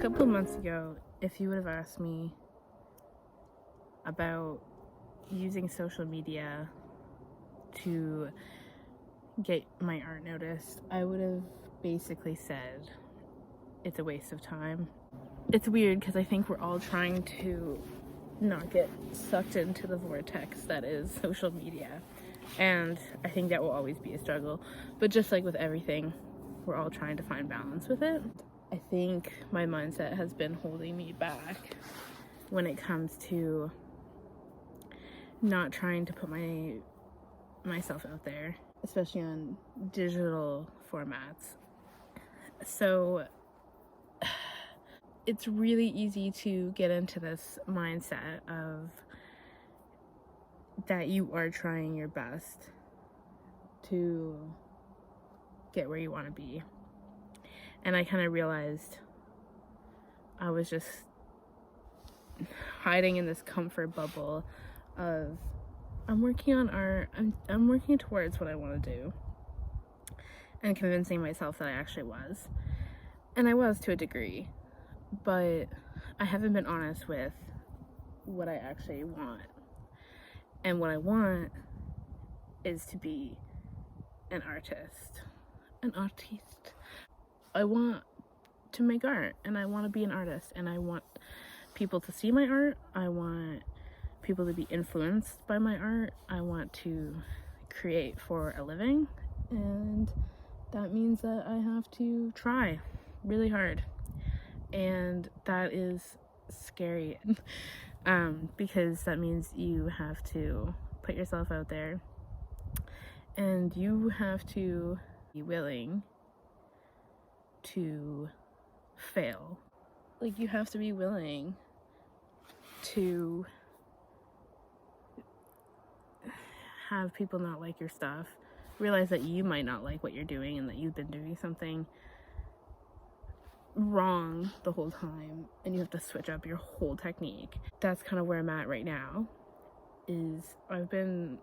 couple of months ago, if you would have asked me about using social media to get my art noticed, I would have basically said it's a waste of time. It's weird because I think we're all trying to not get sucked into the vortex that is social media, and I think that will always be a struggle. But just like with everything, we're all trying to find balance with it. I think my mindset has been holding me back when it comes to not trying to put myself out there, especially on digital formats. So it's really easy to get into this mindset of that you are trying your best to get where you want to be. And I kind of realized I was just hiding in this comfort bubble of I'm working on art, I'm working towards what I want to do, and convincing myself that I actually was. And I was to a degree, but I haven't been honest with what I actually want. And what I want is to be an artist. I want to make art, and I want to be an artist, and I want people to see my art. I want people to be influenced by my art. I want to create for a living, and that means that I have to try really hard, and that is scary because that means you have to put yourself out there, and you have to be willing to fail. Like, you have to be willing to have people not like your stuff, realize that you might not like what you're doing and that you've been doing something wrong the whole time, and you have to switch up your whole technique. That's kind of where I'm at right now. Is I've been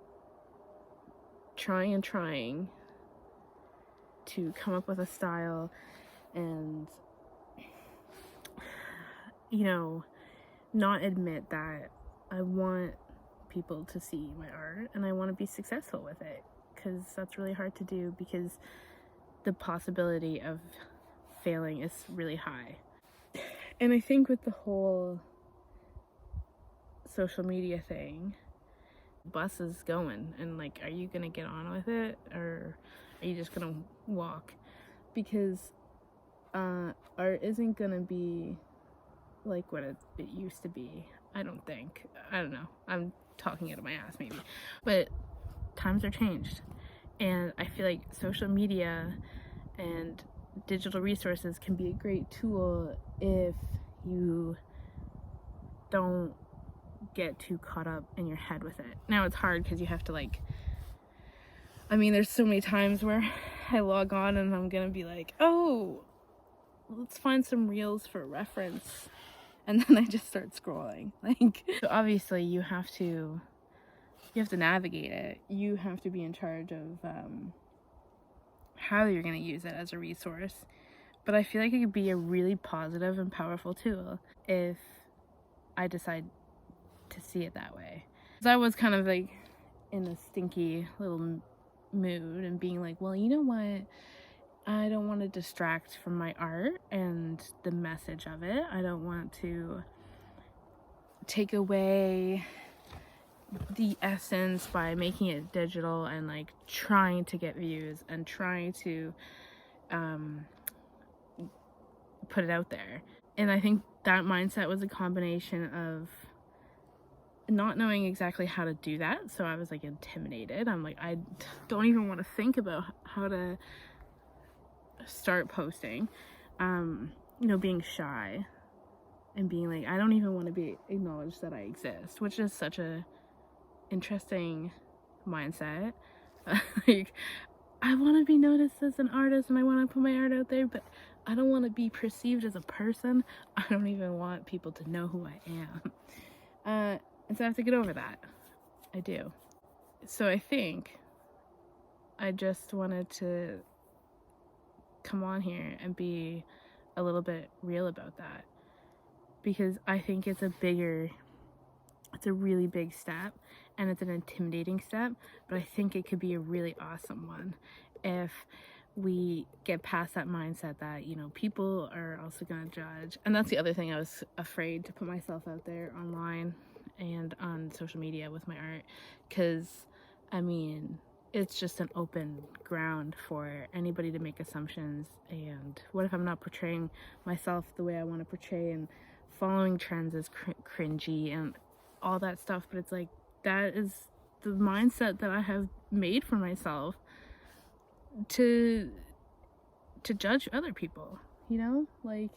trying to come up with a style and, you know, not admit that I want people to see my art and I want to be successful with it, because that's really hard to do because the possibility of failing is really high. And I think with the whole social media thing, bus is going, and like, are you gonna get on with it, or are you just gonna walk? Because art isn't gonna be like what it used to be. I don't know, I'm talking out of my ass maybe, but times are changed, and I feel like social media and digital resources can be a great tool if you don't get too caught up in your head with it. Now it's hard because you have to there's so many times where I log on and I'm gonna be like, oh, let's find some reels for reference, and then I just start scrolling. So obviously you have to navigate it. You have to be in charge of how you're going to use it as a resource. But I feel like it could be a really positive and powerful tool if I decide to see it that way. So I was kind of like in a stinky little mood and being like, well, you know what? I don't want to distract from my art and the message of it. I don't want to take away the essence by making it digital and like trying to get views and trying to put it out there. And I think that mindset was a combination of not knowing exactly how to do that. So I was like intimidated. I'm like, I don't even want to think about how to start posting, being shy and being like, I don't even want to be acknowledged that I exist, which is such a interesting mindset. Like, I want to be noticed as an artist and I want to put my art out there, but I don't want to be perceived as a person. I don't even want people to know who I am. And so I have to get over that. I do. So I think I just wanted to come on here and be a little bit real about that. because I think it's a really big step, and it's an intimidating step, but I think it could be a really awesome one if we get past that mindset that, you know, people are also going to judge. And that's the other thing, I was afraid to put myself out there online and on social media with my art, because I mean, it's just an open ground for anybody to make assumptions. And what if I'm not portraying myself the way I want to portray, and following trends is cringy and all that stuff? But it's like, that is the mindset that I have made for myself to judge other people, you know? Like,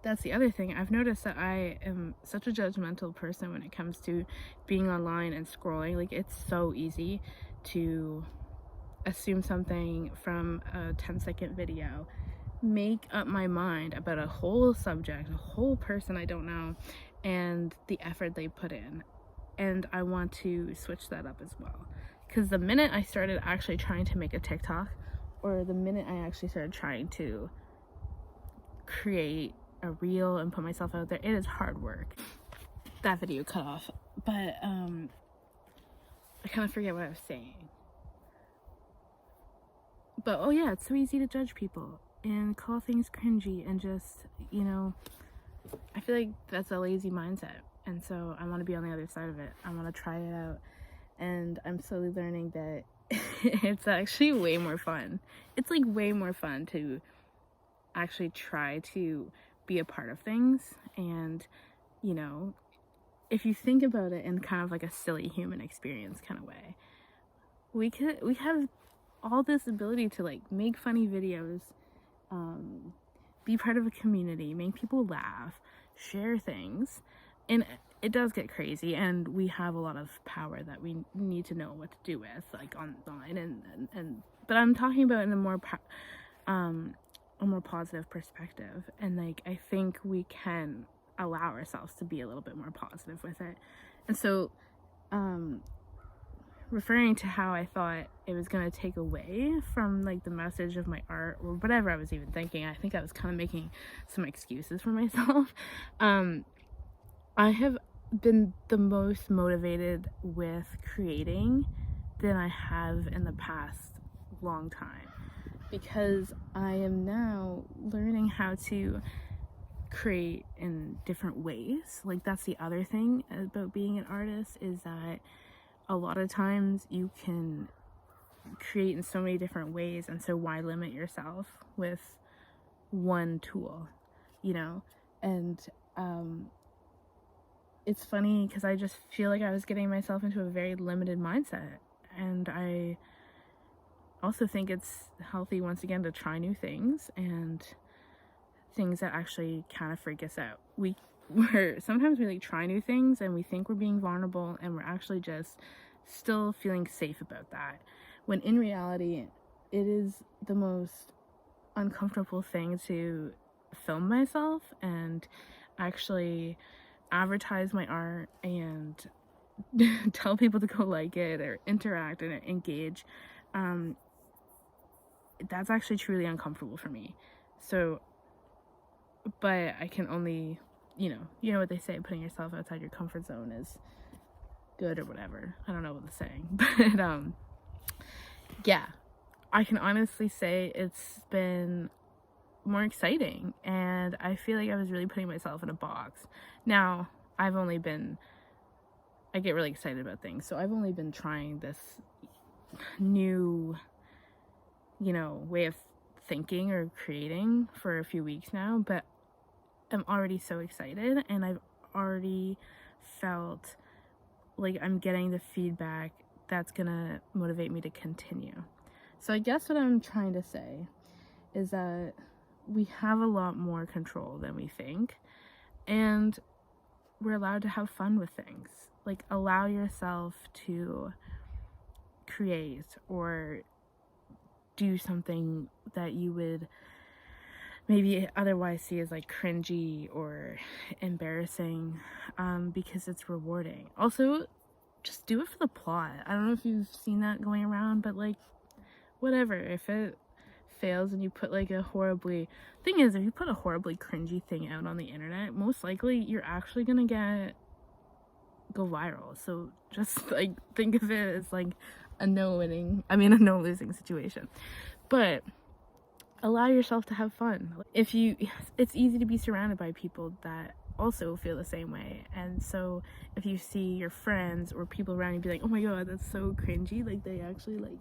that's the other thing. I've noticed that I am such a judgmental person when it comes to being online and scrolling. Like, it's so easy to assume something from a 10-second video, make up my mind about a whole subject, a whole person I don't know, and the effort they put in. And I want to switch that up as well. Because the minute I started actually trying to make a TikTok, or the minute I actually started trying to create a reel and put myself out there, it is hard work. That video cut off, but I kind of forget what I was saying. But oh yeah, it's so easy to judge people and call things cringy, and just, you know, I feel like that's a lazy mindset, and so I want to be on the other side of it. I want to try it out, and I'm slowly learning that it's actually way more fun. It's like way more fun to actually try to be a part of things. And, you know, if you think about it in kind of like a silly human experience kind of way, we have all this ability to like make funny videos, be part of a community, make people laugh, share things. And it does get crazy, and we have a lot of power that we need to know what to do with, like online, and but I'm talking about in a more positive perspective. And like, I think we can allow ourselves to be a little bit more positive with it. And so referring to how I thought it was going to take away from like the message of my art, or whatever I was even thinking, I think I was kind of making some excuses for myself. I have been the most motivated with creating than I have in the past long time, because I am now learning how to create in different ways. Like, that's the other thing about being an artist, is that a lot of times you can create in so many different ways, and so why limit yourself with one tool, you know? And it's funny because I just feel like I was getting myself into a very limited mindset, and I also think it's healthy, once again, to try new things and things that actually kind of freak us out. Sometimes we like try new things and we think we're being vulnerable, and we're actually just still feeling safe about that, when in reality it is the most uncomfortable thing to film myself and actually advertise my art and tell people to go like it or interact and engage. That's actually truly uncomfortable for me. So, but I can only, you know what they say, putting yourself outside your comfort zone is good, or whatever. I don't know what the saying, but yeah, I can honestly say it's been more exciting, and I feel like I was really putting myself in a box. Now, I get really excited about things, so I've only been trying this new, way of thinking or creating for a few weeks now, but I'm already so excited, and I've already felt like I'm getting the feedback that's gonna motivate me to continue. So I guess what I'm trying to say is that we have a lot more control than we think, and we're allowed to have fun with things. Like, allow yourself to create or do something that you would maybe otherwise see as like cringy or embarrassing, because it's rewarding. Also, just do it for the plot. I don't know if you've seen that going around, but like, whatever, if it fails and you put like a horribly, thing is, if you put a horribly cringy thing out on the internet, most likely you're actually gonna go viral. So just like think of it as like a no losing situation. But allow yourself to have fun. It's easy to be surrounded by people that also feel the same way, and so if you see your friends or people around you be like, oh my god, that's so cringy, like they actually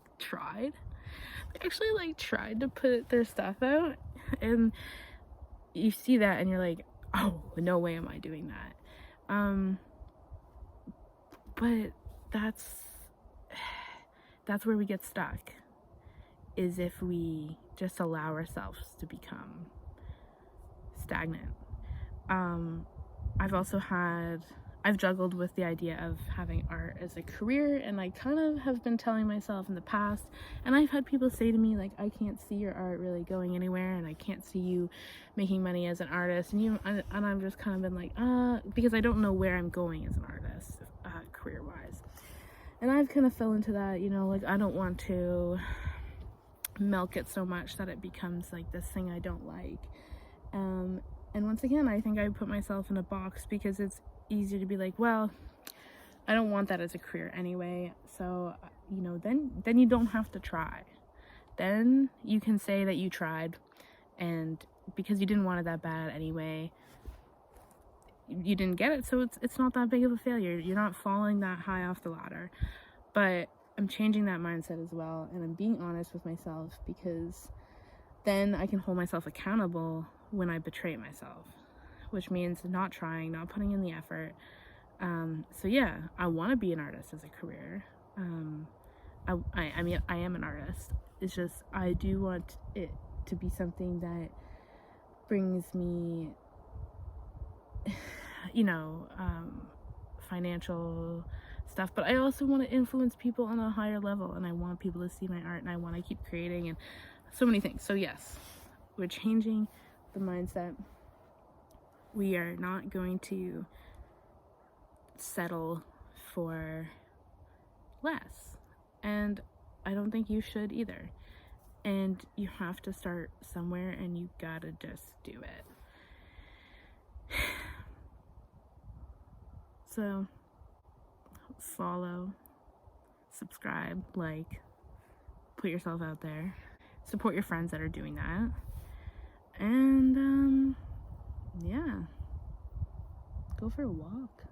tried to put their stuff out, and you see that and you're like, oh, no way am I doing that. But that's where we get stuck, is if we just allow ourselves to become stagnant. I've juggled with the idea of having art as a career, and I kind of have been telling myself in the past, and I've had people say to me like, I can't see your art really going anywhere, and I can't see you making money as an artist, and I've just kind of been like, because I don't know where I'm going as an artist, career-wise. And I've kind of fell into that, like, I don't want to milk it so much that it becomes like this thing I don't like. And once again, I think I put myself in a box because it's easier to be like, well, I don't want that as a career anyway, so then you don't have to try. Then you can say that you tried, and because you didn't want it that bad anyway, you didn't get it, so it's not that big of a failure. You're not falling that high off the ladder. But I'm changing that mindset as well, and I'm being honest with myself, because then I can hold myself accountable when I betray myself, which means not trying, not putting in the effort. So yeah, I want to be an artist as a career. I mean, I am an artist. It's just, I do want it to be something that brings me, financial stuff, but I also want to influence people on a higher level, and I want people to see my art, and I want to keep creating, and so many things. So yes, we're changing the mindset. We are not going to settle for less, and I don't think you should either. And you have to start somewhere, and you gotta just do it. So follow, subscribe, like, put yourself out there, support your friends that are doing that, and yeah, go for a walk.